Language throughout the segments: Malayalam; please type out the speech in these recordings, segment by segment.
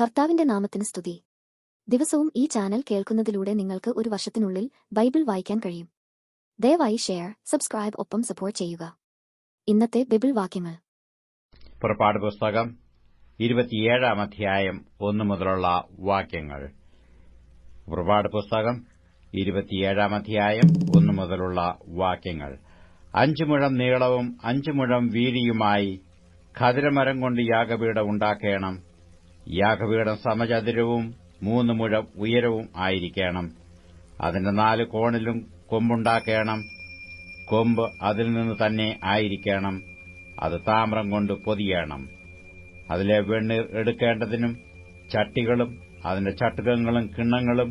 കർത്താവിന്റെ നാമത്തിന് സ്തുതി. ദിവസവും ഈ ചാനൽ കേൾക്കുന്നതിലൂടെ നിങ്ങൾക്ക് ഒരു വർഷത്തിനുള്ളിൽ ബൈബിൾ വായിക്കാൻ കഴിയും. ദയവായി ഷെയർ, സബ്സ്ക്രൈബ് ഒപ്പം സപ്പോർട്ട് ചെയ്യുക. ഇന്നത്തെ ബൈബിൾ വാക്യങ്ങൾ. പുറപ്പാട് പുസ്തകം 27 അധ്യായം 1 മുതലുള്ള വാക്യങ്ങൾ. പുറപ്പാട് പുസ്തകം 27 അധ്യായം 1 മുതലുള്ള വാക്യങ്ങൾ. 5 മുഴം നീളവും 5 മുഴം വീതിയുമായി ഖദിരമരം കൊണ്ട് യാഗപീഠം ഉണ്ടാക്കേണം. യാഗപീഠം സമചതുരവും 3 മുഴം ഉയരവും ആയിരിക്കണം. അതിന്റെ 4 കോണിലും കൊമ്പുണ്ടാക്കേണം. കൊമ്പ് അതിൽ നിന്ന് തന്നെ ആയിരിക്കണം. അത് താമ്രം കൊണ്ട് പൊതിയണം. അതിലെ വെണ്ണീർ എടുക്കേണ്ടതിനും ചട്ടികളും അതിന്റെ ചട്ടുകങ്ങളും കിണ്ണങ്ങളും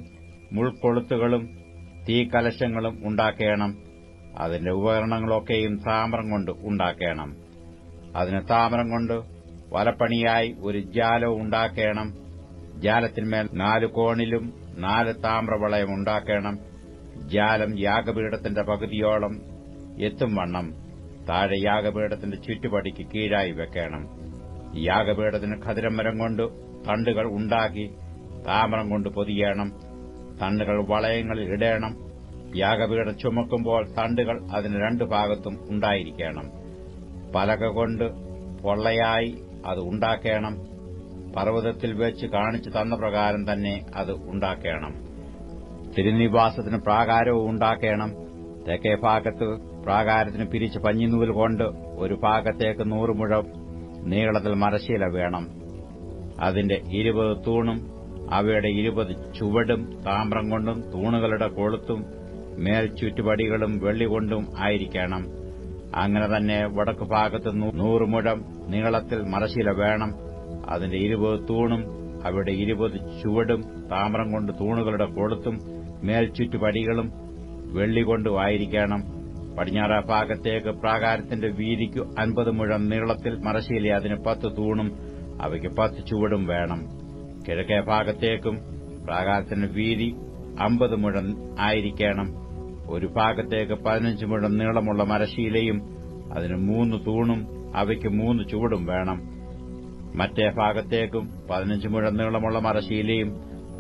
മുൾക്കൊളുത്തുകളും തീക്കലശങ്ങളും ഉണ്ടാക്കേണം. അതിന്റെ ഉപകരണങ്ങളൊക്കെയും താമ്രം കൊണ്ട് ഉണ്ടാക്കേണം. അതിന് താമ്രം കൊണ്ട് വലപ്പണിയായി ഒരു ജാലവും ഉണ്ടാക്കേണം. ജാലത്തിന്മേൽ 4 കോണിലും 4 താമ്രവളയം ഉണ്ടാക്കേണം. ജാലം യാഗപീഠത്തിന്റെ പകുതിയോളം എത്തും വണ്ണം താഴെ യാഗപീഠത്തിന്റെ ചുറ്റുപടിക്ക് കീഴായി വെക്കണം. യാഗപീഠത്തിന് ഖദിരമരം കൊണ്ട് തണ്ടുകൾ ഉണ്ടാക്കി താമ്രം കൊണ്ട് പൊതിയണം. തണ്ടുകൾ വളയങ്ങളിൽ ഇടേണം. യാഗപീഠം ചുമക്കുമ്പോൾ തണ്ടുകൾ അതിന് 2 ഭാഗത്തും ഉണ്ടായിരിക്കണം. പലക കൊണ്ട് പൊള്ളയായി അത് ഉണ്ടാക്കേണം. പർവ്വതത്തിൽ വെച്ച് കാണിച്ചു തന്ന പ്രകാരം തന്നെ അത് ഉണ്ടാക്കേണം. തിരുനിവാസത്തിന് പ്രാകാരവും ഉണ്ടാക്കേണം. തെക്കേ ഭാഗത്ത് പ്രാകാരത്തിന് പിരിച്ച പഞ്ഞിനൂൽ കൊണ്ട് ഒരു ഭാഗത്തേക്ക് 100 മുഴം നീളത്തിൽ മരശീല വേണം. അതിന്റെ 20 തൂണും അവയുടെ 20 ചുവടും താമ്രം കൊണ്ടും തൂണുകളുടെ കൊളുത്തും മേൽ ചുറ്റുപടികളും വെള്ളികൊണ്ടും ആയിരിക്കണം. അങ്ങനെ തന്നെ വടക്കു ഭാഗത്ത് 100 മുഴം നീളത്തിൽ മരശീല വേണം. അതിന്റെ 20 തൂണും അവയുടെ 20 ചുവടും താമ്രം കൊണ്ട് തൂണുകളുടെ കൊളുത്തും മേൽ ചുറ്റുപടികളും വെള്ളികൊണ്ടും ആയിരിക്കണം. പടിഞ്ഞാറ ഭാഗത്തേക്ക് പ്രാകാരത്തിന്റെ വീതിക്ക് 50 മുഴം നീളത്തിൽ മരശീല അതിന് 10 തൂണും അവയ്ക്ക് 10 ചുവടും വേണം. കിഴക്കേ ഭാഗത്തേക്കും പ്രാകാരത്തിന്റെ വീതി 50 മുഴം ആയിരിക്കണം. ഒരു ഭാഗത്തേക്ക് 15 മുഴം നീളമുള്ള മരശീലയും അതിന് 3 തൂണും അവയ്ക്ക് 3 ചുവടും വേണം. മറ്റേ ഭാഗത്തേക്കും 15 മുഴം നീളമുള്ള മരശീലയും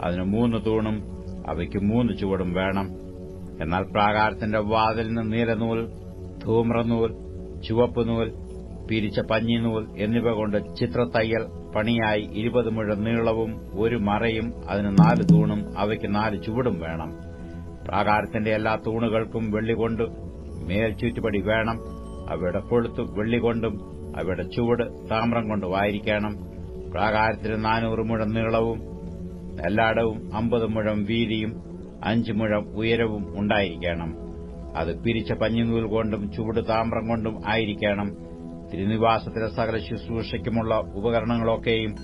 അതിന് 3 തൂണും അവയ്ക്ക് 3 ചുവടും വേണം. എന്നാൽ പ്രാകാരത്തിന്റെ വാതിലിന് നീലനൂൽ, ധൂമ്രനൂൽ, ചുവപ്പുനൂൽ, പിരിച്ച പഞ്ഞിനൂൽ എന്നിവ കൊണ്ട് ചിത്രത്തയ്യൽ പണിയായി 20 മുഴം നീളവും ഒരു മറയും അതിന് 4 തൂണും അവയ്ക്ക് 4 ചുവടും വേണം. പ്രാകാരത്തിന്റെ എല്ലാ തൂണുകൾക്കും വെള്ളികൊണ്ട് മേൽ ചുറ്റുപടി വേണം. അവയുടെ കൊളുത്ത് വെള്ളികൊണ്ടും അവയുടെ ചുവട് താമ്രം കൊണ്ടും ആയിരിക്കണം. പ്രാകാരത്തിന് 400 മുഴം നീളവും എല്ലായിടവും 50 മുഴം വീതിയും 5 മുഴം ഉയരവും ഉണ്ടായിരിക്കണം. അത് പിരിച്ച പഞ്ഞിനൂൽ കൊണ്ടും ചുവട് താമ്രം കൊണ്ടും ആയിരിക്കണം. തിരുനിവാസത്തിലെ സകല ശുശ്രൂഷയ്ക്കുമുള്ള ഉപകരണങ്ങളൊക്കെയും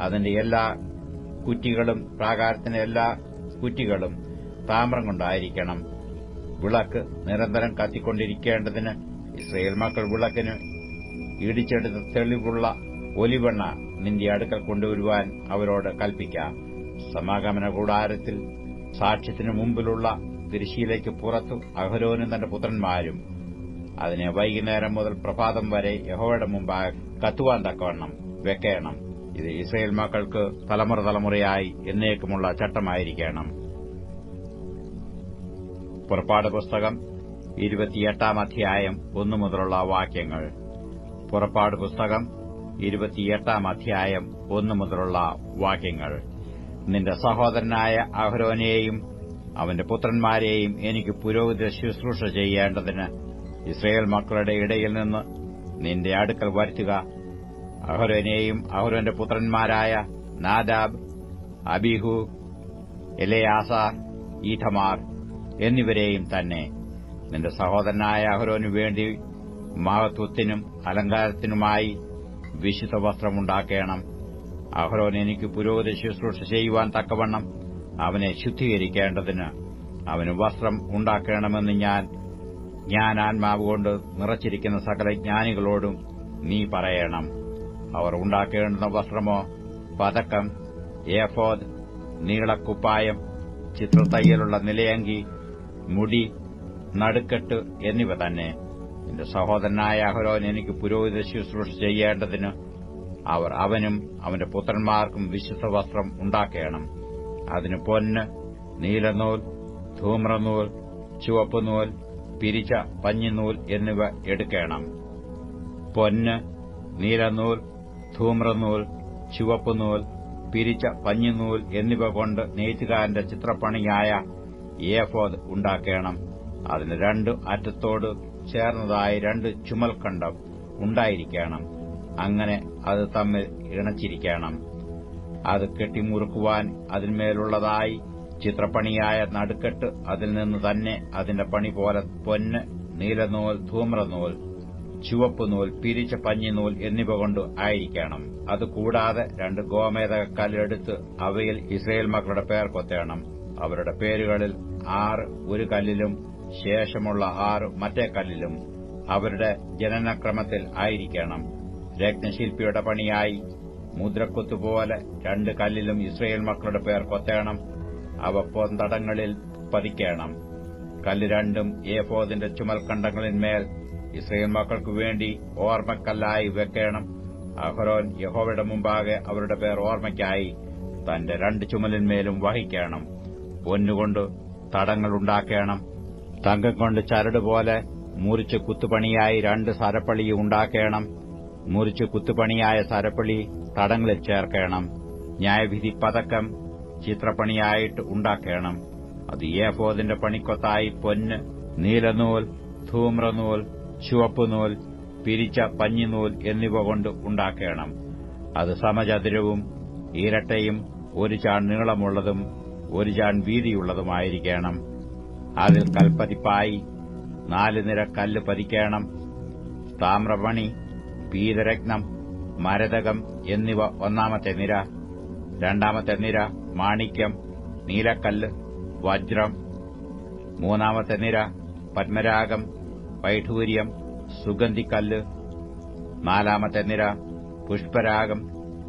അതിന്റെ എല്ലാ കുറ്റികളും പ്രാകാരത്തിന്റെ എല്ലാ കുറ്റികളും താമ്രം കൊണ്ടായിരിക്കണം. വിളക്ക് നിരന്തരം കത്തിക്കൊണ്ടിരിക്കേണ്ടതിന് ഇസ്രായേൽ മക്കൾ വിളക്കിന് ഇടിച്ചെടുത്ത തെളിവുള്ള ഒലിവെണ്ണ നിന്റെ അടുക്കൽ കൊണ്ടുവരുവാൻ അവരോട് കൽപ്പിക്കാം. സമാഗമന കൂടാരത്തിൽ സാക്ഷ്യത്തിനു മുമ്പിലുള്ള തിരശ്ശീലയ്ക്ക് പുറത്തു അഹരോനും തന്റെ പുത്രന്മാരും അതിനെ വൈകുന്നേരം മുതൽ പ്രഭാതം വരെ യഹോവയുടെ മുമ്പാകെ കത്തുവാൻ തക്കവണ്ണം വെക്കണം. ഇത് ഇസ്രായേൽ മക്കൾക്ക് തലമുറ തലമുറയായി എന്നേക്കുമുള്ള ചട്ടമായിരിക്കണം. പുറപ്പാട് പുസ്തകം 28 അധ്യായം 1 മുതലുള്ള വാക്യങ്ങൾ. പുറപ്പാട് പുസ്തകം 28 അധ്യായം 1 മുതലുള്ള വാക്യങ്ങൾ. നിന്റെ സഹോദരനായ അഹരോനെയും അവന്റെ പുത്രന്മാരെയും എനിക്ക് പുരോഹിത ശുശ്രൂഷ ചെയ്യേണ്ടതിന് ഇസ്രായേൽ മക്കളുടെ ഇടയിൽ നിന്ന് നിന്റെ അടുക്കൽ വരുത്തുക. അഹരോനെയും അഹരോന്റെ പുത്രന്മാരായ നാദാബ്, അബീഹു, എലെയാസാർ, ഈഥമാർ എന്നിവരെയും തന്നെ. നിന്റെ സഹോദരനായ അഹരോനു വേണ്ടി മഹത്വത്തിനും അലങ്കാരത്തിനുമായി വിശുദ്ധ വസ്ത്രമുണ്ടാക്കേണം. അഹരോൻ എനിക്ക് പുരോഹിത ശുശ്രൂഷ ചെയ്യുവാൻ തക്കവണ്ണം അവനെ ശുദ്ധീകരിക്കേണ്ടതിന് അവന് വസ്ത്രം ഉണ്ടാക്കണമെന്ന് ഞാൻ ആത്മാവുകൊണ്ട് നിറച്ചിരിക്കുന്ന സകല ജ്ഞാനികളോടും നീ പറയണം. അവർ ഉണ്ടാക്കേണ്ടുന്ന വസ്ത്രമോ പതക്കം, ഏഫോദ്, നീളക്കുപ്പായം, ചിത്രത്തയ്യലുള്ള നിലയങ്കി, മുടി, നടുക്കെട്ട് എന്നിവ തന്നെ. നിന്റെ സഹോദരനായ അഹരോൻ എനിക്ക് പുരോഹിത ശുശ്രൂഷ ചെയ്യേണ്ടതിന് അവർ അവനും അവന്റെ പുത്രന്മാർക്കും വിശുദ്ധ വസ്ത്രം ഉണ്ടാക്കണം. അതിന് പൊന്ന്, നീലനൂൽ, ധൂമ്രനൂൽ, ചുവപ്പുനൂൽ, പിരിച്ച പഞ്ഞിനൂൽ എന്നിവ എടുക്കണം. പൊന്ന്, നീലനൂൽ, ധൂമ്രനൂൽ, ചുവപ്പുനൂൽ, പിരിച്ച പഞ്ഞിനൂൽ എന്നിവ കൊണ്ട് നെയ്ത്തുകാരന്റെ ചിത്രപ്പണിയായ ഏഫോദ് ഉണ്ടാക്കണം. അതിന് രണ്ട് അറ്റത്തോട് ചേർന്നതായി രണ്ട് ചുമൽക്കണ്ടം ഉണ്ടായിരിക്കണം. അങ്ങനെ അത് തമ്മിൽ ഇണച്ചിരിക്കണം. അത് കെട്ടിമുറുക്കുവാൻ അതിന്മേലുള്ളതായി ചിത്രപ്പണിയായ നടുക്കെട്ട് അതിൽ നിന്ന് തന്നെ അതിന്റെ പണി പോലെ പൊന്ന്, നീലനൂൽ, ധൂമ്രനൂൽ, ചുവപ്പുനൂൽ, പിരിച്ച പഞ്ഞിനൂൽ എന്നിവ കൊണ്ട് ആയിരിക്കണം. അതുകൂടാതെ രണ്ട് ഗോമേദകക്കല്ലെടുത്ത് അവയിൽ ഇസ്രായേൽ മക്കളുടെ പേർ കൊത്തേണം. അവരുടെ പേരുകളിൽ 6 ഒരു കല്ലിലും ശേഷമുള്ള 6 മറ്റേ കല്ലിലും അവരുടെ ജനനക്രമത്തിൽ ആയിരിക്കണം. രത്നശില്പിയുടെ പണിയായി മുദ്രക്കൊത്തുപോലെ 2 കല്ലിലും ഇസ്രായേൽ മക്കളുടെ പേർ കൊത്തേണം. അവ പൊന്തടങ്ങളിൽ പതിക്കണം. കല്ല് രണ്ടും ഏഫോദിന്റെ ചുമൽക്കണ്ടങ്ങളിന്മേൽ ഇസ്രായേൽ മക്കൾക്കു വേണ്ടി ഓർമ്മക്കല്ലായി വെക്കണം. അഹരോൻ യഹോവയുടെ മുമ്പാകെ അവരുടെ പേർ ഓർമ്മയ്ക്കായി തന്റെ 2 ചുമലിന്മേലും വഹിക്കണം. പൊന്നുകൊണ്ട് തടങ്ങളുണ്ടാക്കണം. തങ്കം കൊണ്ട് ചരടുപോലെ മുറിച്ച് കുത്തുപണിയായി 2 സരപ്പളി ഉണ്ടാക്കണം. മുറിച്ച് കുത്തുപണിയായ സരപ്പളി തടങ്ങളിൽ ചേർക്കണം. ന്യായവിധി പതക്കം ചിത്രപ്പണിയായിട്ട് ഉണ്ടാക്കണം. അത് ഏഫോദിന്റെ പണിക്കൊത്തായി പൊന്ന്, നീലനൂൽ, ധൂമ്രനൂൽ, ചുവപ്പുനൂൽ, പിരിച്ച പഞ്ഞിനൂൽ എന്നിവ കൊണ്ട് ഉണ്ടാക്കണം. അത് സമചതുരവും ഇരട്ടയും 1 ചാൺ നീളമുള്ളതും 1 ചാൺ വീതിയുള്ളതുമായിരിക്കണം. അതിൽ കൽപ്പതിപ്പായി 4 നിര കല്ല് പതിക്കണം. താമ്രമണി, പീതരത്നം, മരതകം എന്നിവ 1-ാമത്തെ നിര. 2-ാമത്തെ നിര മാണിക്യം, നീലക്കല്ല്, വജ്രം. 3-ാമത്തെ നിര പത്മരാഗം, വൈഢൂര്യം, സുഗന്ധിക്കല്ല്. 4-ാമത്തെ നിര പുഷ്പരാഗം,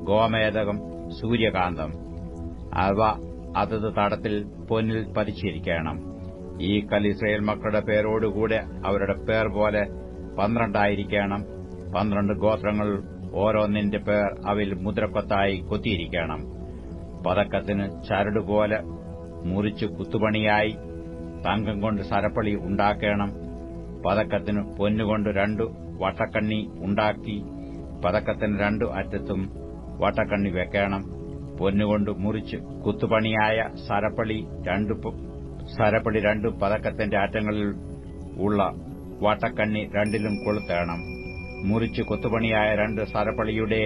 ഗോമേദകം, സൂര്യകാന്തം. അവ അതത് തടത്തിൽ പൊന്നിൽ പതിച്ചിരിക്കണം. ഈ കല്ല് ഇസ്രായേൽ മക്കളുടെ പേരോടുകൂടെ അവരുടെ പേർ പോലെ 12 ആയിരിക്കണം. 12 ഗോത്രങ്ങൾ ഓരോന്നിന്റെ പേർ അവയിൽ മുദ്രക്കൊത്തായി കൊത്തിയിരിക്കണം. പതക്കത്തിന് ചരടുപോലെ മുറിച്ച് കുത്തുപണിയായി തങ്കം കൊണ്ട് സരപ്പളി ഉണ്ടാക്കണം. പതക്കത്തിന് പൊന്നുകൊണ്ട് 2 വട്ടക്കണ്ണി ഉണ്ടാക്കി പതക്കത്തിന് 2 അറ്റത്തും വട്ടക്കണ്ണി വെക്കണം. പൊന്നുകൊണ്ട് മുറിച്ച് കുത്തുപണിയായ സരപ്പളി 2 പതക്കത്തിന്റെ അറ്റങ്ങളിൽ ഉള്ള വട്ടക്കണ്ണി 2ലും കൊളുത്തേണം. മുറിച്ച് കൊത്തുപണിയായ 2 സരപ്പളിയുടെ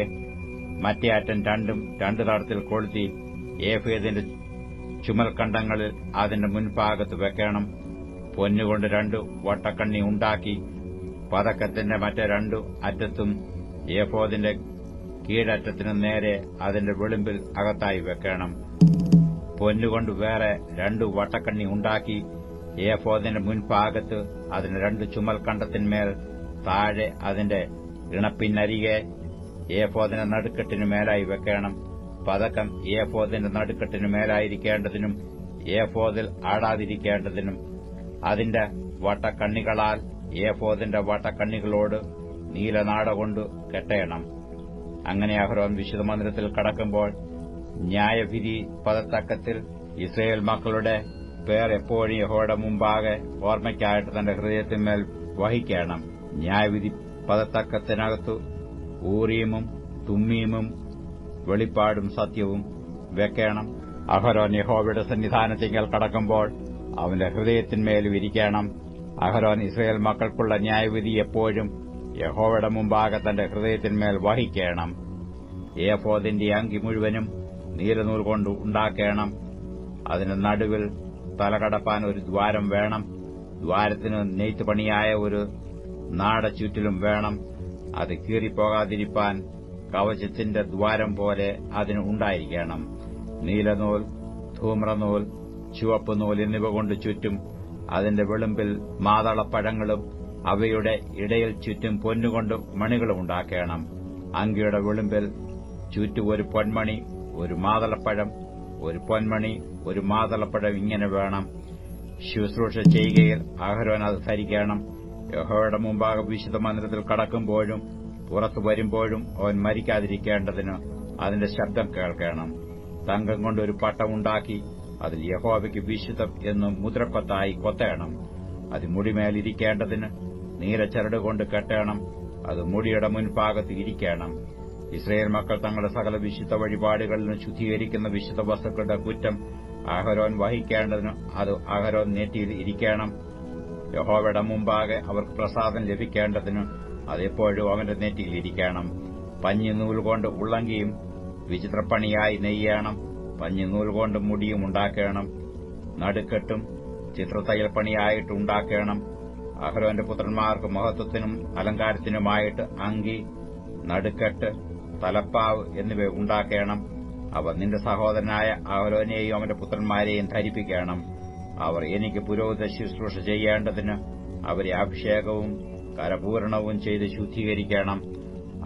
മറ്റേ അറ്റം 2 തടത്തിൽ കൊളുത്തി ഏഫേദിന്റെ ചുമൽക്കണ്ടങ്ങളിൽ അതിന്റെ മുൻഭാഗത്ത് വെക്കണം. പൊന്നുകൊണ്ട് 2 വട്ടക്കണ്ണി ഉണ്ടാക്കി പതക്കത്തിന്റെ മറ്റേ 2 അറ്റത്തും ഏഫോദിന്റെ കീഴറ്റത്തിനു നേരെ അതിന്റെ വെളിമ്പിൽ അകത്തായി വെക്കണം. പൊന്നുകൊണ്ട് വേറെ 2 വട്ടക്കണ്ണി ഉണ്ടാക്കി ഏഫോദിന്റെ മുൻഭാഗത്ത് അതിന് 2 ചുമൽക്കണ്ടത്തിന്മേൽ താഴെ അതിന്റെ ഇണപ്പിന്നരികെ ഏഫോദിന്റെ നടുക്കെട്ടിനു മേലായി വെക്കണം. പതക്കം ഏഫോദിന്റെ നടുക്കെട്ടിനു മേലായിരിക്കേണ്ടതിനും ഏഫോദിൽ ആടാതിരിക്കേണ്ടതിനും അതിന്റെ വട്ടക്കണ്ണികളാൽ ഏഫോദിന്റെ വട്ടക്കണ്ണികളോട് നീലനാട കൊണ്ട് കെട്ടേണം. അങ്ങനെ അഹരോൻ വിശുദ്ധമന്ദിരത്തിൽ കടക്കുമ്പോൾ ന്യായവിധി പദത്തക്കത്തിൽ ഇസ്രായേൽ മക്കളുടെ പേർ എപ്പോഴും യഹോവയുടെ മുമ്പാകെ ഓർമ്മയ്ക്കായിട്ട് തന്റെ ഹൃദയത്തിന്മേൽ വഹിക്കണം. ന്യായവിധി പദത്തക്കത്തിനകത്തു ഊറീമും തുമ്മീമും വെളിപ്പാടും സത്യവും വെക്കണം. അഹരോൻ യഹോവയുടെ സന്നിധാനത്തിങ്കൽ കടക്കുമ്പോൾ അവന്റെ ഹൃദയത്തിന്മേലും ഇരിക്കണം. അഹരോൻ ഇസ്രായേൽ മക്കൾക്കുള്ള ന്യായവിധി എപ്പോഴും യഹോവയുടെ മുമ്പാകെ തന്റെ ഹൃദയത്തിന്മേൽ വഹിക്കണം. ഏഫോദിന്റെ അങ്കി മുഴുവനും നീലനൂൽ കൊണ്ട് ഉണ്ടാക്കണം. അതിന് നടുവിൽ തലകടപ്പാൻ ഒരു ദ്വാരം വേണം. ദ്വാരത്തിന് നെയ്ത്തുപണിയായ ഒരു നാട ചുറ്റിലും വേണം. അത് കീറിപ്പോകാതിരിപ്പാൻ കവചത്തിന്റെ ദ്വാരം പോലെ അതിന് ഉണ്ടായിരിക്കണം. നീലനൂൽ, ധൂമ്രനൂൽ, ചുവപ്പുനൂൽ എന്നിവ കൊണ്ട് ചുറ്റും അതിന്റെ വെളുമ്പിൽ മാതളപ്പഴങ്ങളും അവയുടെ ഇടയിൽ ചുറ്റും പൊന്നുകൊണ്ട് മണികളും ഉണ്ടാക്കണം. അങ്കിയുടെ വെളുമ്പിൽ ചുറ്റും ഒരു പൊന്മണി, ഒരു മാതളപ്പഴം, ഒരു പൊന്മണി, ഒരു മാതളപ്പഴം ഇങ്ങനെ വേണം. ശുശ്രൂഷ ചെയ്യുകയിൽ അഹരോൻ അത് ധരിക്കണം. യഹോവയുടെ മുമ്പാകെ വിശുദ്ധ മന്ദിരത്തിൽ കടക്കുമ്പോഴും പുറത്തു വരുമ്പോഴും അവൻ മരിക്കാതിരിക്കേണ്ടതിന് അതിന്റെ ശബ്ദം കേൾക്കണം. തങ്കം കൊണ്ട് ഒരു പട്ടമുണ്ടാക്കി അതിൽ യഹോവയ്ക്ക് വിശുദ്ധം എന്ന് മുദ്രപ്പത്തായി കൊത്തേണം. അത് മുടിമേലിരിക്കേണ്ടതിന് നീലച്ചരടുകൊണ്ട് കെട്ടണം. അത് മുടിയുടെ മുൻഭാഗത്ത് ഇരിക്കണം. ഇസ്രായേൽ മക്കൾ തങ്ങളുടെ സകല വിശുദ്ധ വഴിപാടുകളിലും ശുദ്ധീകരിക്കുന്ന വിശുദ്ധ വസ്തുക്കളുടെ കുറ്റം അഹരോൻ വഹിക്കേണ്ടതിന് അത് അഹരോൻ നെറ്റിയിൽ ഇരിക്കണം. യഹോവയുടെ മുമ്പാകെ അവർക്ക് പ്രസാദം ലഭിക്കേണ്ടതിന് അതെപ്പോഴും അവന്റെ നെറ്റിയിൽ ഇരിക്കണം. പഞ്ഞിനൂൽകൊണ്ട് ഉള്ളങ്കിയും വിചിത്രപ്പണിയായി നെയ്യണം. പഞ്ഞിനൂൽകൊണ്ട് മുടിയും ഉണ്ടാക്കണം. നടുക്കെട്ടും ചിത്രത്തയ്യൽപ്പണിയായിട്ട് ഉണ്ടാക്കണം. അഹരോന്റെ പുത്രന്മാർക്ക് മഹത്വത്തിനും അലങ്കാരത്തിനുമായിട്ട് അങ്കി, നടുക്കെട്ട്, തലപ്പാവ് എന്നിവ ഉണ്ടാക്കണം. അവ നിന്റെ സഹോദരനായ അഹരോനെയും അവന്റെ പുത്രന്മാരെയും ധരിപ്പിക്കണം. അവർ എനിക്ക് പുരോഹിത ശുശ്രൂഷ ചെയ്യേണ്ടതിന് അവരെ അഭിഷേകവും കരപൂരണവും ചെയ്ത് ശുദ്ധീകരിക്കണം.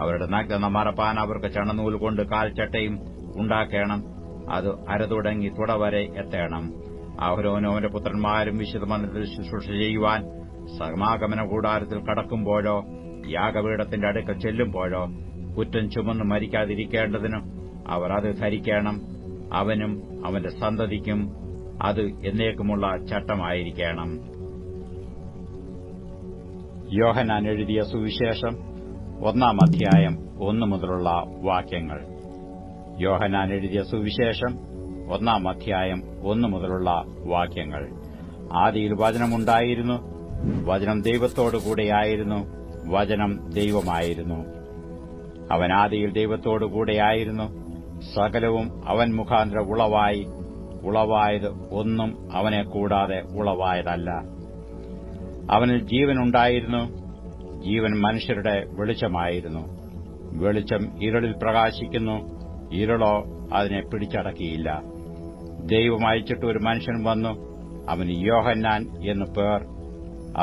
അവരുടെ നഗ്നത മറപ്പാൻ അവർക്ക് ചണനൂൽ കൊണ്ട് കാൽച്ചട്ടയും ഉണ്ടാക്കണം. അത് അരതുടങ്ങി തുടവരെ എത്തണം. അഹരോനും അവന്റെ പുത്രന്മാരും വിശുദ്ധമന്ദിരത്തിൽ ശുശ്രൂഷ ചെയ്യുവാൻ സമാഗമന കൂടാരത്തിൽ കടക്കുമ്പോഴോ യാഗപീഠത്തിന്റെ അടുക്കൽ ചെല്ലുമ്പോഴോ കുറ്റം ചുമന്ന് മരിക്കാതിരിക്കേണ്ടതിന് അവർ അത് ധരിക്കണം. അവനും അവന്റെ സന്തതിക്കും അത് എന്നേക്കുമുള്ള ചട്ടമായിരിക്കണം. യോഹന്നാൻ എഴുതിയ സുവിശേഷം 1 അധ്യായം 1 മുതലുള്ള വാക്യങ്ങൾ. യോഹന്നാൻ എഴുതിയ സുവിശേഷം 1 അധ്യായം 1 മുതലുള്ള വാക്യങ്ങൾ. ആദിയിൽ വചനമുണ്ടായിരുന്നു, വചനം ദൈവത്തോടുകൂടെയായിരുന്നു, വചനം ദൈവമായിരുന്നു. അവൻ ആദിയിൽ ദൈവത്തോടുകൂടെയായിരുന്നു. സകലവും അവൻ മുഖാന്തരം ഉളവായി. ഉളവായത് ഒന്നും അവനെ കൂടാതെ ഉളവായതല്ല. അവനിൽ ജീവനുണ്ടായിരുന്നു. ജീവൻ മനുഷ്യരുടെ വെളിച്ചമായിരുന്നു. വെളിച്ചം ഇരുളിൽ പ്രകാശിക്കുന്നു, ഇരുളോ അതിനെ പിടിച്ചടക്കിയില്ല. ദൈവം അയച്ചിട്ട് ഒരു മനുഷ്യൻ വന്നു, അവന് യോഹന്നാൻ എന്നു പേർ.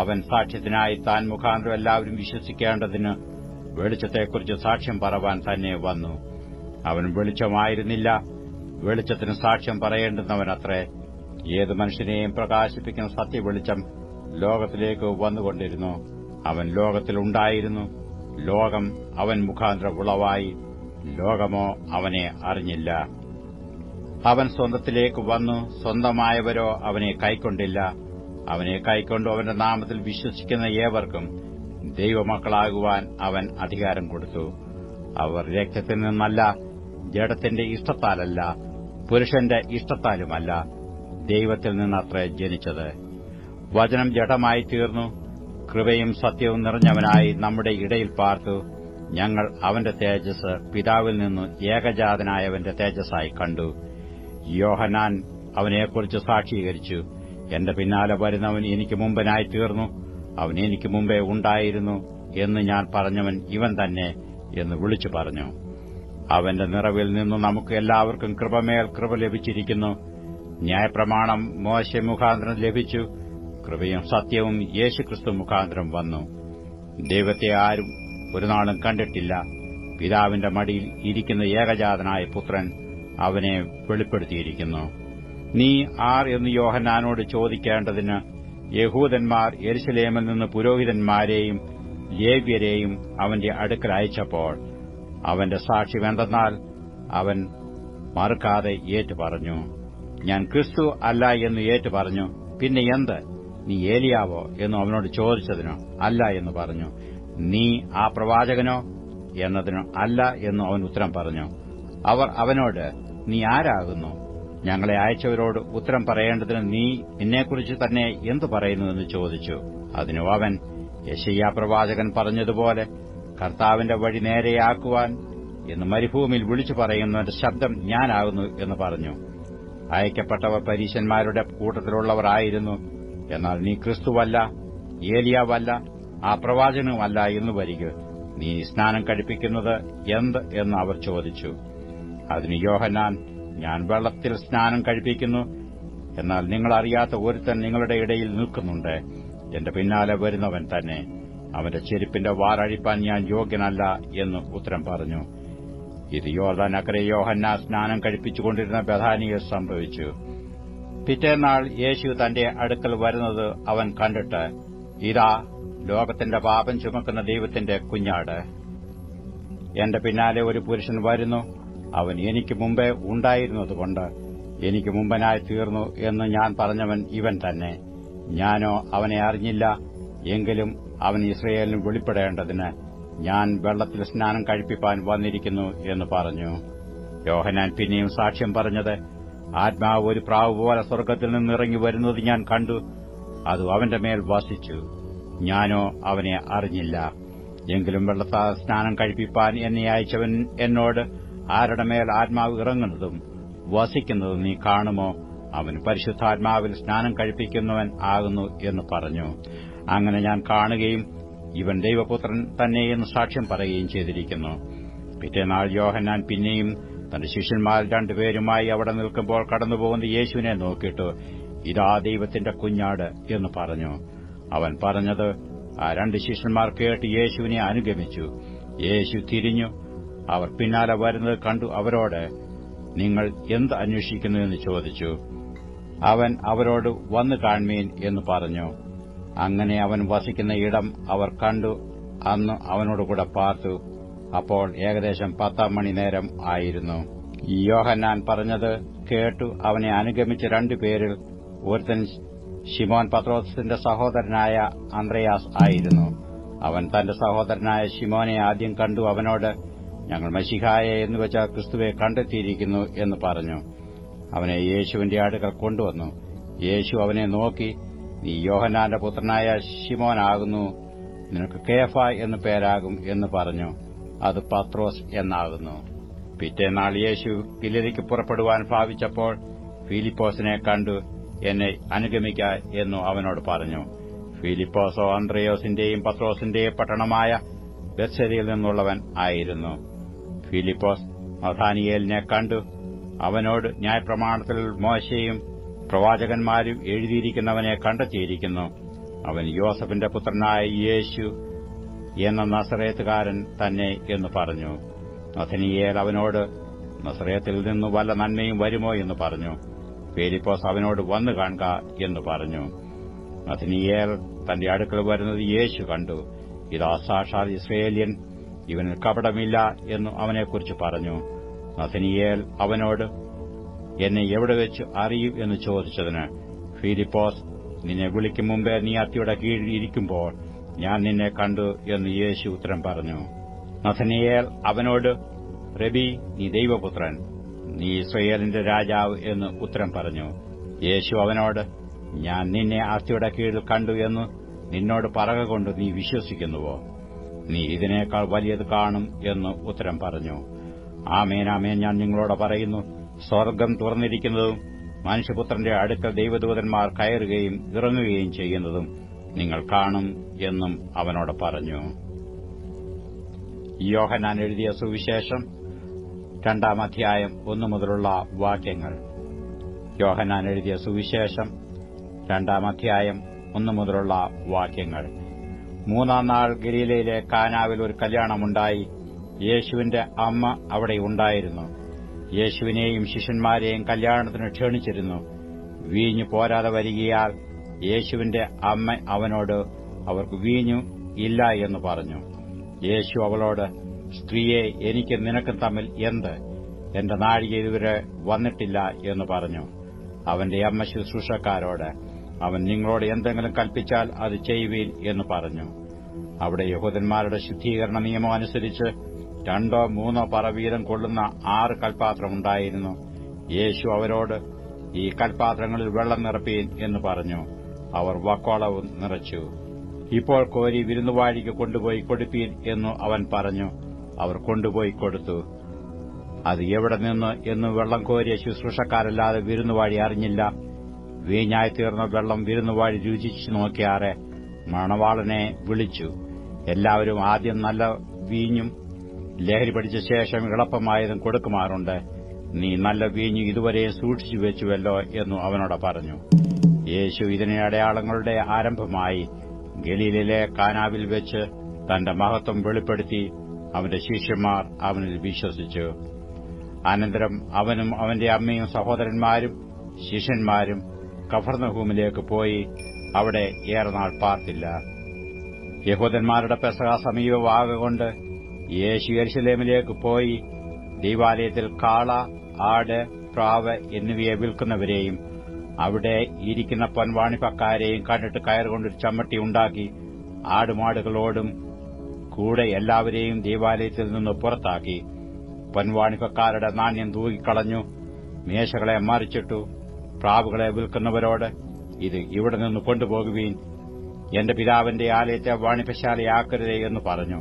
അവൻ സാക്ഷ്യത്തിനായി താൻ മുഖാന്തരം എല്ലാവരും വിശ്വസിക്കേണ്ടതിന് വെളിച്ചത്തെക്കുറിച്ച് സാക്ഷ്യം പറവാൻ തന്നെ വന്നു. അവൻ വെളിച്ചമായിരുന്നില്ല, വെളിച്ചത്തിന് സാക്ഷ്യം പറയേണ്ടുന്നവനത്രേ. ഏത് മനുഷ്യനെയും പ്രകാശിപ്പിക്കുന്ന സത്യവെളിച്ചം ലോകത്തിലേക്ക് വന്നുകൊണ്ടിരുന്നു. അവൻ ലോകത്തിലുണ്ടായിരുന്നു. ലോകം അവൻ മുഖാന്തരം ഉളവായി. ലോകമോ അവനെ അറിഞ്ഞില്ല. അവൻ സ്വന്തത്തിലേക്ക് വന്നു, സ്വന്തമായവരോ അവനെ കൈക്കൊണ്ടില്ല. അവനെ കൈക്കൊണ്ടു അവന്റെ നാമത്തിൽ വിശ്വസിക്കുന്ന ഏവർക്കും ദൈവമക്കളാകുവാൻ അവൻ അധികാരം കൊടുത്തു. അവർ രക്തത്തിൽ നിന്നല്ല, ജഡത്തിന്റെ ഇഷ്ടത്താലല്ല, പുരുഷന്റെ ഇഷ്ടത്താലുമല്ല, ദൈവത്തിൽ നിന്നത്രേ ജനിച്ചത്. വചനം ജഡമായി തീർന്നു, കൃപയും സത്യവും നിറഞ്ഞവനായി നമ്മുടെ ഇടയിൽ പാർത്തു. ഞങ്ങൾ അവന്റെ തേജസ് പിതാവിൽ നിന്ന് ഏകജാതനായവന്റെ തേജസ്സായി കണ്ടു. യോഹന്നാൻ അവനെക്കുറിച്ച് സാക്ഷീകരിച്ചു. എന്റെ പിന്നാലെ വരുന്നവൻ എനിക്ക് മുമ്പനായി തീർന്നു, അവൻ എനിക്ക് മുമ്പേ ഉണ്ടായിരുന്നു എന്ന് ഞാൻ പറഞ്ഞവൻ ഇവൻ തന്നെ എന്ന് വിളിച്ചു പറഞ്ഞു. അവന്റെ നിറവിൽ നിന്നു നമുക്ക് എല്ലാവർക്കും കൃപമേൽ കൃപ ലഭിച്ചിരിക്കുന്നു. ന്യായപ്രമാണം മോശെ മുഖാന്തരം ലഭിച്ചു, കൃപയും സത്യവും യേശുക്രിസ്തു മുഖാന്തരം വന്നു. ദൈവത്തെ ആരും ഒരുനാളും കണ്ടിട്ടില്ല. പിതാവിന്റെ മടിയിൽ ഇരിക്കുന്ന ഏകജാതനായ പുത്രൻ അവനെ വെളിപ്പെടുത്തിയിരിക്കുന്നു. നീ ആർ എന്ന് യോഹന്നാനോട് ചോദിക്കേണ്ടതിന് യഹൂദന്മാർ യെരുശലേമിൽ നിന്ന് പുരോഹിതന്മാരെയും ലേവ്യരെയും അവന്റെ അടുക്കൽ അയച്ചപ്പോൾ അവന്റെ സാക്ഷ്യം എന്തെന്നാൽ അവൻ മറുക്കാതെ ഏറ്റുപറഞ്ഞു. ഞാൻ ക്രിസ്തു അല്ല എന്ന് ഏറ്റുപറഞ്ഞു. പിന്നെ എന്ത്, നീ ഏലിയാവോ എന്ന് അവനോട് ചോദിച്ചതിനോ അല്ല എന്ന് പറഞ്ഞു. നീ ആ പ്രവാചകനോ എന്നതിനോ അല്ല എന്ന് അവൻ ഉത്തരം പറഞ്ഞു. അവർ അവനോട്, നീ ആരാകുന്നു? ഞങ്ങളെ അയച്ചവരോട് ഉത്തരം പറയേണ്ടതിന് നീ നിന്നെക്കുറിച്ച് തന്നെ എന്തു പറയുന്നു എന്ന് ചോദിച്ചു. അതിനു അവൻ, യെശയ്യാ പ്രവാചകൻ പറഞ്ഞതുപോലെ കർത്താവിന്റെ വഴി നേരെയാക്കുവാൻ എന്ന് മരുഭൂമിയിൽ വിളിച്ചു പറയുന്നവന്റെ ശബ്ദം ഞാനാകുന്നു എന്ന് പറഞ്ഞു. അയക്കപ്പെട്ടവർ പരീശന്മാരുടെ കൂട്ടത്തിലുള്ളവർ ആയിരുന്നു. എന്നാൽ നീ ക്രിസ്തുവല്ല, ഏലിയാവല്ല, ആ പ്രവാചകനുമല്ല എന്ന് വരിക. നീ സ്നാനം കഴിപ്പിക്കുന്നത് എന്ത് എന്ന് അവർ ചോദിച്ചു. അതിന് യോഹന്നാൻ, ഞാൻ വെള്ളത്തിൽ സ്നാനം കഴിപ്പിക്കുന്നു, എന്നാൽ നിങ്ങളറിയാത്ത ഒരുത്തൻ നിങ്ങളുടെ ഇടയിൽ നിൽക്കുന്നുണ്ട്, എന്റെ പിന്നാലെ വരുന്നവൻ തന്നെ. അവന്റെ ചെരുപ്പിന്റെ വാറഴിപ്പാൻ ഞാൻ യോഗ്യനല്ല എന്ന് ഉത്തരം പറഞ്ഞു. ഇത് യോർദാൻ അക്കരെ യോഹന്നാൻ സ്നാനം കഴിപ്പിച്ചുകൊണ്ടിരുന്ന ബഥാനിയിൽ സംഭവിച്ചു. പിറ്റേന്നാൾ യേശു തന്റെ അടുക്കൽ വരുന്നത് അവൻ കണ്ടിട്ട്, ഇതാ ലോകത്തിന്റെ പാപം ചുമക്കുന്ന ദൈവത്തിന്റെ കുഞ്ഞാട്. എന്റെ പിന്നാലെ ഒരു പുരുഷൻ വരുന്നു, അവൻ എനിക്ക് മുമ്പേ ഉണ്ടായിരുന്നതുകൊണ്ട് എനിക്ക് മുമ്പനായി തീർന്നു എന്ന് ഞാൻ പറഞ്ഞവൻ ഇവൻ തന്നെ. ഞാനോ അവനെ അറിഞ്ഞില്ല. എങ്കിലും അവൻ ഇസ്രയേലിന് വെളിപ്പെടേണ്ടതിന് ഞാൻ വെള്ളത്തിൽ സ്നാനം കഴിപ്പിപ്പാൻ വന്നിരിക്കുന്നു എന്ന് പറഞ്ഞു. യോഹന്നാൻ പിന്നെയും സാക്ഷ്യം പറഞ്ഞത്, ആത്മാവ് ഒരു പ്രാവ് പോലെ സ്വർഗ്ഗത്തിൽ നിന്നിറങ്ങി വരുന്നത് ഞാൻ കണ്ടു. അത് അവന്റെ മേൽ വസിച്ചു. ഞാനോ അവനെ അറിഞ്ഞില്ല. എങ്കിലും വെള്ളത്താൽ സ്നാനം കഴിപ്പിപ്പാൻ എന്നെ അയച്ചവൻ എന്നോട്, ആരുടെ മേൽ ആത്മാവ് ഇറങ്ങുന്നതും വസിക്കുന്നതും നീ കാണുമോ? അവൻ പരിശുദ്ധാത്മാവിൽ സ്നാനം കഴിപ്പിക്കുന്നവൻ ആകുന്നു എന്ന് പറഞ്ഞു. അങ്ങനെ ഞാൻ കാണുകയും ഇവൻ ദൈവപുത്രൻ തന്നെയെന്ന് സാക്ഷ്യം പറയുകയും ചെയ്തിരിക്കുന്നു. പിറ്റേനാൾ യോഹന്നാൻ പിന്നെയും തന്റെ ശിഷ്യന്മാർ രണ്ടുപേരുമായി അവിടെ നിൽക്കുമ്പോൾ കടന്നുപോകുന്ന യേശുവിനെ നോക്കിയിട്ട്, ഇതാ ദൈവത്തിന്റെ കുഞ്ഞാട് എന്ന് പറഞ്ഞു. അവൻ പറഞ്ഞത് ആ രണ്ട് ശിഷ്യന്മാർ കേട്ട് യേശുവിനെ അനുഗമിച്ചു. യേശു തിരിഞ്ഞു അവർ പിന്നാലെ വരുന്നത് കണ്ടു അവരോട്, നിങ്ങൾ എന്ത് അന്വേഷിക്കുന്നു എന്ന് ചോദിച്ചു. അവൻ അവരോട് വന്നു കാൺമീൻ എന്ന് പറഞ്ഞു. അങ്ങനെ അവൻ വസിക്കുന്ന ഇടം അവർ കണ്ടു. അന്ന് അവനോടുകൂടെ പാർത്തു. അപ്പോൾ ഏകദേശം 10 മണിനേരം ആയിരുന്നു. യോഹന്നാൻ പറഞ്ഞത് കേട്ടു അവനെ അനുഗമിച്ച 2 പേരിൽ ഒരുത്തൻ ശിമോൻ പത്രോസിന്റെ സഹോദരനായ അന്ത്രയാസ് ആയിരുന്നു. അവൻ തന്റെ സഹോദരനായ ശിമോനെ ആദ്യം കണ്ടു അവനോട്, ഞങ്ങൾ മശിഹായെ എന്നുവെച്ച ക്രിസ്തുവെ കണ്ടെത്തിയിരിക്കുന്നു എന്ന് പറഞ്ഞു. അവനെ യേശുവിന്റെ അടുക്കൽ കൊണ്ടുവന്നു. യേശു അവനെ നോക്കി, നീ യോഹന്നാന്റെ പുത്രനായ ശിമോനാകുന്നു, നിനക്ക് കേഫ എന്നു പേരാകും എന്ന് പറഞ്ഞു. അത് പത്രോസ് എന്നാകുന്നു. പിറ്റേനാൾ യേശു ഗലീലയ്ക്ക് പുറപ്പെടുവാൻ ഭാവിച്ചപ്പോൾ ഫിലിപ്പോസിനെ കണ്ടു, എന്നെ അനുഗമിക്ക എന്നു അവനോട് പറഞ്ഞു. ഫിലിപ്പോസോ അന്ത്രയോസിന്റെയും പത്രോസിന്റെയും പട്ടണമായ ബെത്സദയിൽ നിന്നുള്ളവൻ ആയിരുന്നു. ഫിലിപ്പോസ് നഥാനിയേലിനെ കണ്ടു. അവനോട്, ന്യായപ്രമാണത്തിൽ മോശയും പ്രവാചകന്മാരും എഴുതിയിരിക്കുന്നവനെ കണ്ടെത്തിയിരിക്കുന്നു. അവൻ യോസഫിന്റെ പുത്രനായ യേശു എന്ന നസറേത്തുകാരൻ തന്നെ എന്ന് പറഞ്ഞു. നഥനിയേൽ അവനോട്, നസറേത്തിൽ നിന്ന് വല്ല നന്മയും വരുമോ എന്ന് പറഞ്ഞു. ഫിലിപ്പോസ് അവനോട്, വന്നു കാണുക എന്ന് പറഞ്ഞു. നഥനിയേൽ തന്റെ അടുക്കൽ വരുന്നത് യേശു കണ്ടു. ഇതാ സാക്ഷാൽ ഇസ്രയേല്യൻ, ഇവനിൽ കപടമില്ല എന്ന് അവനെക്കുറിച്ച് പറഞ്ഞു. നഥനിയേൽ അവനോട്, എന്നെ എവിടെ വെച്ച് അറിയും എന്ന് ചോദിച്ചതിന് ഫിലിപ്പോസ്, നിന്നെ വിളിക്കും മുമ്പേ നീ അത്തിയുടെ കീഴിൽ ഇരിക്കുമ്പോൾ ഞാൻ നിന്നെ കണ്ടു എന്ന് യേശു ഉത്തരം പറഞ്ഞു. നഥനിയേൽ അവനോട്, റബി, നീ ദൈവപുത്രൻ, നീ ഇസ്രയേലിന്റെ രാജാവ് എന്ന് ഉത്തരം പറഞ്ഞു. യേശു അവനോട്, ഞാൻ നിന്നെ അത്തിയുടെ കീഴിൽ കണ്ടു എന്ന് നിന്നോട് പറകൊണ്ട് നീ വിശ്വസിക്കുന്നുവോ? നീ ഇതിനേക്കാൾ വലിയത് കാണും എന്ന് ഉത്തരം പറഞ്ഞു. ആമേൻ, ആമേൻ, ഞാൻ നിങ്ങളോട് പറയുന്നു, സ്വർഗ്ഗം തുറന്നിരിക്കുന്നതും മനുഷ്യപുത്രന്റെ അടുക്കൽ ദൈവദൂതന്മാർ കയറുകയും ഇറങ്ങുകയും ചെയ്യുന്നതും നിങ്ങൾ കാണും എന്നും അവനോട് പറഞ്ഞു. യോഹന്നാൻ എഴുതിയ സുവിശേഷം 2-ാം അധ്യായം 1 മുതലുള്ള വാക്യങ്ങൾ. യോഹന്നാൻ എഴുതിയ സുവിശേഷം 2-ാം അധ്യായം 1 മുതലുള്ള വാക്യങ്ങൾ. 3-ാം നാൾ ഗലീലയിലെ കാനാവിൽ ഒരു കല്യാണമുണ്ടായി. യേശുവിന്റെ അമ്മ അവിടെ ഉണ്ടായിരുന്നു. യേശുവിനെയും ശിഷ്യന്മാരെയും കല്യാണത്തിന് ക്ഷണിച്ചിരുന്നു. വീഞ്ഞു പോരാതെ വരികയാൽ യേശുവിന്റെ അമ്മ അവനോട്, അവർക്ക് വീഞ്ഞു ഇല്ല എന്ന് പറഞ്ഞു. യേശു അവളോട്, സ്ത്രീയെ, എനിക്ക് നിനക്കും തമ്മിൽ എന്ത്? എന്റെ നാഴിക ഇതുവരെ വന്നിട്ടില്ല എന്ന് പറഞ്ഞു. അവന്റെ അമ്മ ശുശ്രൂഷക്കാരോട്, അവൻ നിങ്ങളോട് എന്തെങ്കിലും കൽപ്പിച്ചാൽ അത് ചെയ്യുവീൻ എന്ന് പറഞ്ഞു. അവിടെ യഹൂദന്മാരുടെ ശുദ്ധീകരണ നിയമം അനുസരിച്ച് 2-3 പറ വീതം കൊള്ളുന്ന 6 കൽപാത്രമുണ്ടായിരുന്നു. യേശു അവരോട്, ഈ കൽപാത്രങ്ങളിൽ വെള്ളം നിറപ്പീൻ എന്ന് പറഞ്ഞു. അവർ വക്കോളവും നിറച്ചു. ഇപ്പോൾ കോരി വിരുന്നുവാഴിക്ക് കൊണ്ടുപോയി കൊടുപ്പീൻ എന്നു അവൻ പറഞ്ഞു. അവർ കൊണ്ടുപോയി കൊടുത്തു. അത് എവിടെ നിന്ന് എന്ന് വെള്ളം കോരിയ ശുശ്രൂഷക്കാരല്ലാതെ വിരുന്നുവാഴി അറിഞ്ഞില്ല. വീഞ്ഞായി തീർന്ന വെള്ളം വിരുന്നുവാഴി രുചിച്ചു നോക്കിയാറെ മണവാളനെ വിളിച്ചു. എല്ലാവരും ആദ്യം നല്ല വീഞ്ഞും ലഹരി പിടിച്ച ശേഷം ഇളപ്പമായതും കൊടുക്കുമാറുണ്ട്. നീ നല്ല വീഞ്ഞു ഇതുവരെയും സൂക്ഷിച്ചു വെച്ചുവല്ലോ എന്നു അവനോട് പറഞ്ഞു. യേശു ഇതിനെ അടയാളങ്ങളുടെ ആരംഭമായി ഗലീലയിലെ കാനാവിൽ വെച്ച് തന്റെ മഹത്വം വെളിപ്പെടുത്തി. അവന്റെ ശിഷ്യന്മാർ അവനിൽ വിശ്വസിച്ചു. അനന്തരം അവനും അവന്റെ അമ്മയും സഹോദരന്മാരും ശിഷ്യന്മാരും കഫർന്നഹൂമിലേക്ക് പോയി അവിടെ ഏറെ നാൾ പാർത്തില്ല. യഹൂദന്മാരുടെ പെസഹ സമീപമാകൊണ്ട് യേശു യെരുശലേമിലേക്ക് പോയി ദൈവാലയത്തിൽ കാള, ആട്, പ്രാവ് എന്നിവയെ വിൽക്കുന്നവരെയും അവിടെ ഇരിക്കുന്ന പൊൻവാണിപ്പക്കാരെയും കണ്ടിട്ട് കയറുകൊണ്ടൊരു ചമ്മട്ടി ഉണ്ടാക്കി ആടുമാടുകളോടും കൂടെ എല്ലാവരെയും ദൈവാലയത്തിൽ നിന്ന് പുറത്താക്കി പൊൻവാണിപ്പക്കാരുടെ നാണ്യം തൂകിക്കളഞ്ഞു, മേശകളെ മറിച്ചിട്ടു. പ്രാവുകളെ വിൽക്കുന്നവരോട്, ഇത് ഇവിടെ നിന്ന് കൊണ്ടുപോകുവീൻ, എന്റെ പിതാവിന്റെ ആലയത്തെ വാണിഭശാലയാക്കരുതേ എന്ന് പറഞ്ഞു.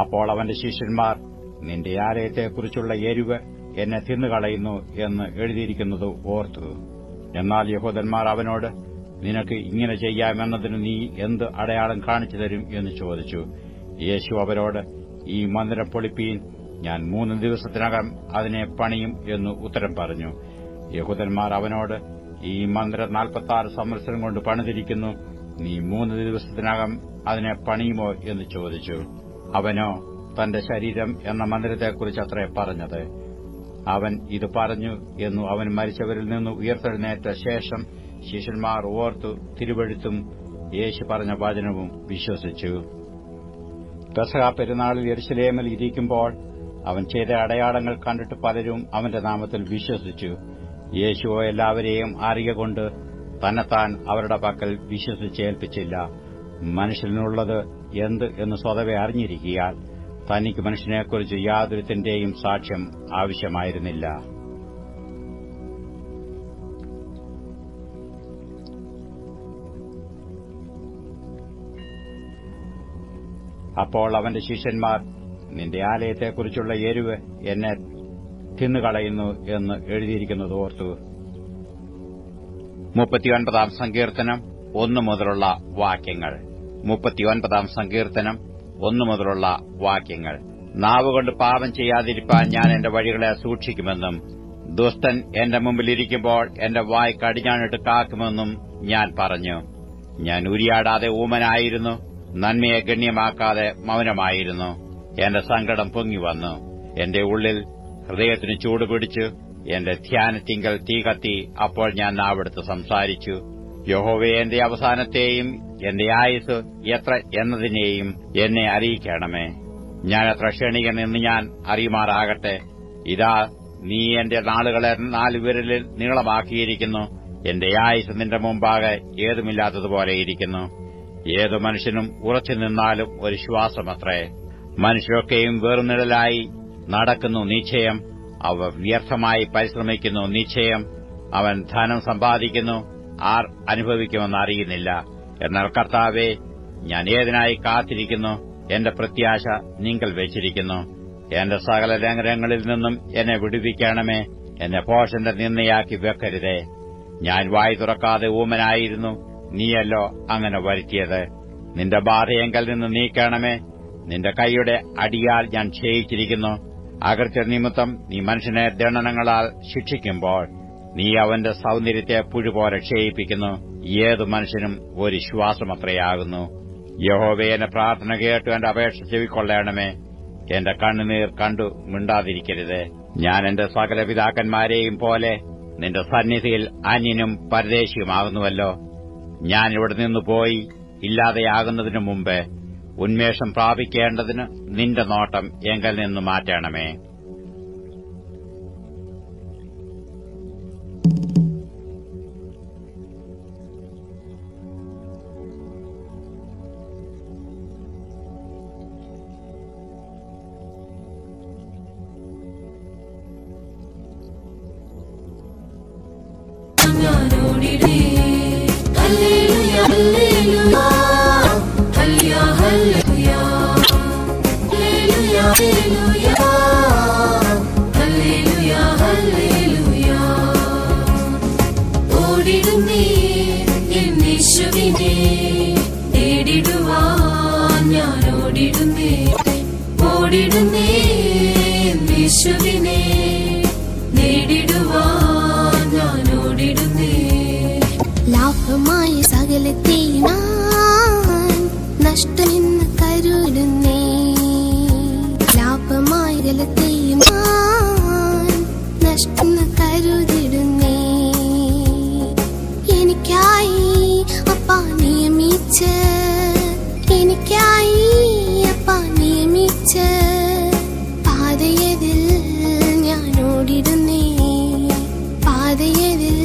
അപ്പോൾ അവന്റെ ശിഷ്യന്മാർ, നിന്റെ ആലയത്തെക്കുറിച്ചുള്ള എരിവ് എന്നെ തിന്നുകളയുന്നു എന്ന് എഴുതിയിരിക്കുന്നത് ഓർത്തു. എന്നാൽ യഹൂദന്മാർ അവനോട്, നിനക്ക് ഇങ്ങനെ ചെയ്യാമെന്നതിന് നീ എന്ത് അടയാളം കാണിച്ചു തരും എന്ന് ചോദിച്ചു. യേശു അവരോട്, ഈ മന്ദിരം പൊളിപ്പീൻ, ഞാൻ 3 ദിവസത്തിനകം അതിനെ പണിയും എന്ന് ഉത്തരം പറഞ്ഞു. യഹൂദന്മാർ അവനോട്, ഈ മന്ദിരം 46 സംവത്സരം കൊണ്ട് പണിതിരിക്കുന്നു, നീ 3 ദിവസത്തിനകം അതിനെ പണിയുമോ എന്ന് ചോദിച്ചു. അവനോ തന്റെ ശരീരം എന്ന മന്ദിരത്തെക്കുറിച്ചത്രേ പറഞ്ഞത്. അവൻ ഇത് പറഞ്ഞു എന്നു അവൻ മരിച്ചവരിൽ നിന്ന് ഉയർത്തെഴുന്നേറ്റ ശേഷം ശിഷ്യന്മാർ ഓർത്തു തിരുവെഴുത്തും യേശു പറഞ്ഞ വചനവും വിശ്വസിച്ചു. പെസഹ പെരുന്നാളിൽ യെരുശലേമിൽ ഇരിക്കുമ്പോൾ അവൻ ചെയ്ത അടയാളങ്ങൾ കണ്ടിട്ട് പലരും അവന്റെ നാമത്തിൽ വിശ്വസിച്ചു. യേശുവോ എല്ലാവരെയും അറിയുകൊണ്ട് തന്നെത്താൻ അവരുടെ പക്കൽ വിശ്വസിച്ചേൽപ്പിച്ചില്ല. മനുഷ്യനുള്ളത് എന്ത് എന്ന് സ്വതവേ അറിഞ്ഞിരിക്കയാൽ തനിക്ക് മനുഷ്യനെക്കുറിച്ച് യാതൊരുത്തിന്റെയും സാക്ഷ്യം ആവശ്യമായിരുന്നില്ല. അപ്പോൾ അവന്റെ ശിഷ്യന്മാർ, നിന്റെ ആലയത്തെക്കുറിച്ചുള്ള എരിവ് എന്നെ തിന്നുകളയുന്നു എന്ന് എഴുതിയിരിക്കുന്നത് ഓർത്തു. 39-ാം സങ്കീർത്തനം 1 മുതലുള്ള വാക്യങ്ങൾ. 39-ാം സങ്കീർത്തനം 1 മുതലുള്ള വാക്യങ്ങൾ. നാവുകൊണ്ട് പാപം ചെയ്യാതിരിപ്പാൻ ഞാൻ എന്റെ വഴികളെ സൂക്ഷിക്കുമെന്നും ദുഷ്ടൻ എന്റെ മുമ്പിലിരിക്കുമ്പോൾ എന്റെ വായ് കടിഞ്ഞാണിട്ട് കാക്കുമെന്നും ഞാൻ പറഞ്ഞു. ഞാൻ ഉരിയാടാതെ ഊമനായിരുന്നു, നന്മയെ ഗണ്യമാക്കാതെ മൗനമായിരുന്നു. എന്റെ സങ്കടം പൊങ്ങിവന്നു, എന്റെ ഉള്ളിൽ ഹൃദയത്തിന് ചൂടുപിടിച്ചു, എന്റെ ധ്യാനത്തിങ്കൽ തീ കത്തി. അപ്പോൾ ഞാൻ നാവെടുത്ത് സംസാരിച്ചു. യഹോവേ, എന്റെ അവസാനത്തെയും എന്റെ ആയുസ് എത്ര എന്നതിനെയും എന്നെ അറിയിക്കണമേ. ഞാൻ എത്ര ക്ഷണികൻ എന്ന് ഞാൻ അറിയുമാറാകട്ടെ. ഇതാ, നീ എന്റെ നാളുകളെ 4 വിരലിൽ നീളമാക്കിയിരിക്കുന്നു. എന്റെ ആയുസ് നിന്റെ മുമ്പാകെ ഏതുമില്ലാത്തതുപോലെ ഇരിക്കുന്നു. ഏതു മനുഷ്യനും ഉറച്ചു നിന്നാലും ഒരു ശ്വാസമത്രേ. മനുഷ്യരൊക്കെയും വേറുനിഴലായി നടക്കുന്നു നിശ്ചയം. അവർ വ്യർത്ഥമായി പരിശ്രമിക്കുന്നു നിശ്ചയം. അവൻ ധനം സമ്പാദിക്കുന്നു, ആർ അനുഭവിക്കുമെന്ന് അറിയുന്നില്ല. എന്നാൽ കർത്താവേ, ഞാൻ ഏതിനായി കാത്തിരിക്കുന്നു. എന്റെ പ്രത്യാശ നിങ്കൽ വെച്ചിരിക്കുന്നു. എന്റെ സകല ലംഘനങ്ങളിൽ നിന്നും എന്നെ വിടുവിക്കണമേ. എന്നെ ഭോഷന്റെ നിന്ദയാക്കി വെക്കരുതേ. ഞാൻ വായ് തുറക്കാതെ ഊമനായിരുന്നു, നീയല്ലോ അങ്ങനെ വരുത്തിയത്. നിന്റെ ബാധയെങ്കൽ നിന്ന് നീക്കണമേ. നിന്റെ കൈയുടെ അടിയാൽ ഞാൻ ക്ഷയിച്ചിരിക്കുന്നു. അകൃത്യ നിമിത്തം നീ മനുഷ്യനെ ദണ്ഡനങ്ങളാൽ ശിക്ഷിക്കുമ്പോൾ നീ അവന്റെ സൗന്ദര്യത്തെ പുഴുപോലെ ക്ഷയിപ്പിക്കുന്നു. ഏതു മനുഷ്യനും ഒരു ശ്വാസമത്രയാകുന്നു. യഹോവേ, എന്റെ പ്രാർത്ഥന കേട്ടു എന്റെ അപേക്ഷ ചെവിക്കൊള്ളണമേ. എന്റെ കണ്ണുനീർ കണ്ടു മിണ്ടാതിരിക്കരുത്. ഞാൻ എന്റെ സകല പിതാക്കന്മാരെയും പോലെ നിന്റെ സന്നിധിയിൽ അന്യനും പരദേശിയുമാകുന്നുവല്ലോ. ഞാൻ ഇവിടെ നിന്ന് പോയി ഇല്ലാതെയാകുന്നതിനു മുമ്പ് ഉന്മേഷം പ്രാപിക്കേണ്ടതിന് നിന്റെ നോട്ടം എങ്കിൽ നിന്ന് മാറ്റണമേ. ലാഭമായ സകലത്തെയും നഷ്ടമെന്ന് കരുതുന്നേ. ലാഭമായ സകലത്തെയും നഷ്ടമെന്ന് കരുതിടുന്നേ. എനിക്കായി അപ്പാ നിയമിച്ച്, എനിക്കായി അപ്പാ നിയമിച്ച് പേരിൽ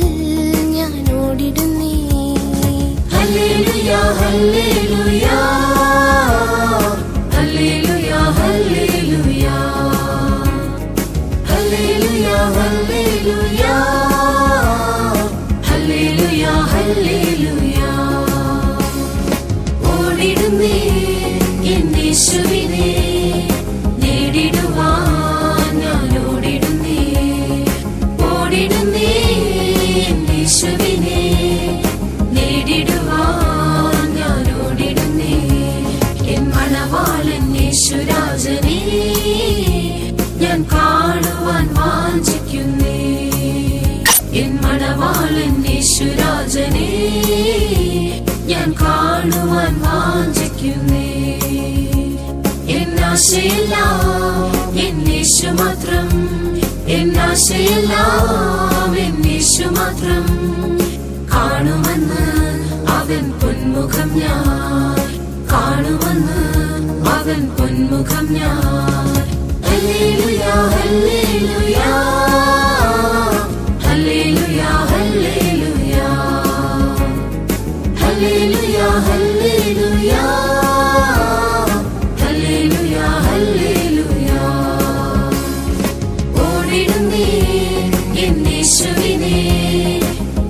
ഞാൻ ഓടിടുന്നേ. ഹല്ലേലൂയ ഹല്ലേലൂയ ഹല്ലേലൂയ ഹല്ലേലൂയ ഹല്ലേലൂയ ഹല്ലേലൂയ ഹല്ലേലൂയ ഹല്ലേലൂയ. ഓടിടുന്നേ എൻ യേശുവിനെ നേടിടുവാൻ ഞാൻ ഓടിടുന്നേ. ഓടിടുന്നേ എൻ യേശുവിനെ നേടിടുവാൻ ഞാൻ ഓടിടുന്നേ. എൻ മണവാളൻ യേശുരാജനെ ഞാൻ കാണുവാൻ വാഞ്ചിക്കുന്നേ. എൻ മണവാളൻ യേശുരാജനെ ഞാൻ കാണുവാൻ വാഞ്ചിക്കുന്നേ. എന്നാശയെല്ലാം എൻ യേശു മാത്രം, എന്നാശയെല്ലാം എൻ യേശു മാത്രം. കാണുമെന്ന് അവൻ പൊന്മുഖം ഞാൻ, കാണുമെന്ന് അവൻ പൊന്മുഖം ഞാൻ. ഹല്ലേലൂയ ഹല്ലേലൂയ ഹല്ലേലൂയ ഹല്ലേലൂയ ഹല്ലേലൂയ ഹല്ലേലൂയ ഹല്ലേലൂയ ഹല്ലേലൂയ. ഓടിടുന്നേ എൻ യേശുവിനെ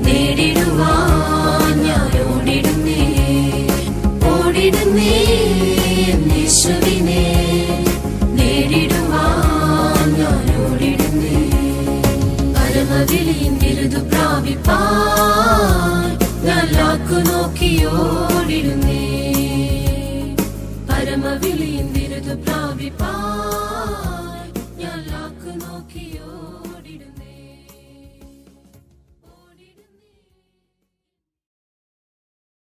നേടിടുവാൻ ഞാൻ ഓടിടുന്നേ. ഓടിടുന്നേ എൻ യേശുവിനെ നേടിടുവാൻ ഞാൻ ഓടിടുന്നേ. പരമവിളിயின் വിരുദു പ്രാപിപ്പാൻ ഞാൻ ലാക്കു നോക്കി ഓടിടുന്നേ. പരമവിളിயின் വിരുദു പ്രാപിപ്പാൻ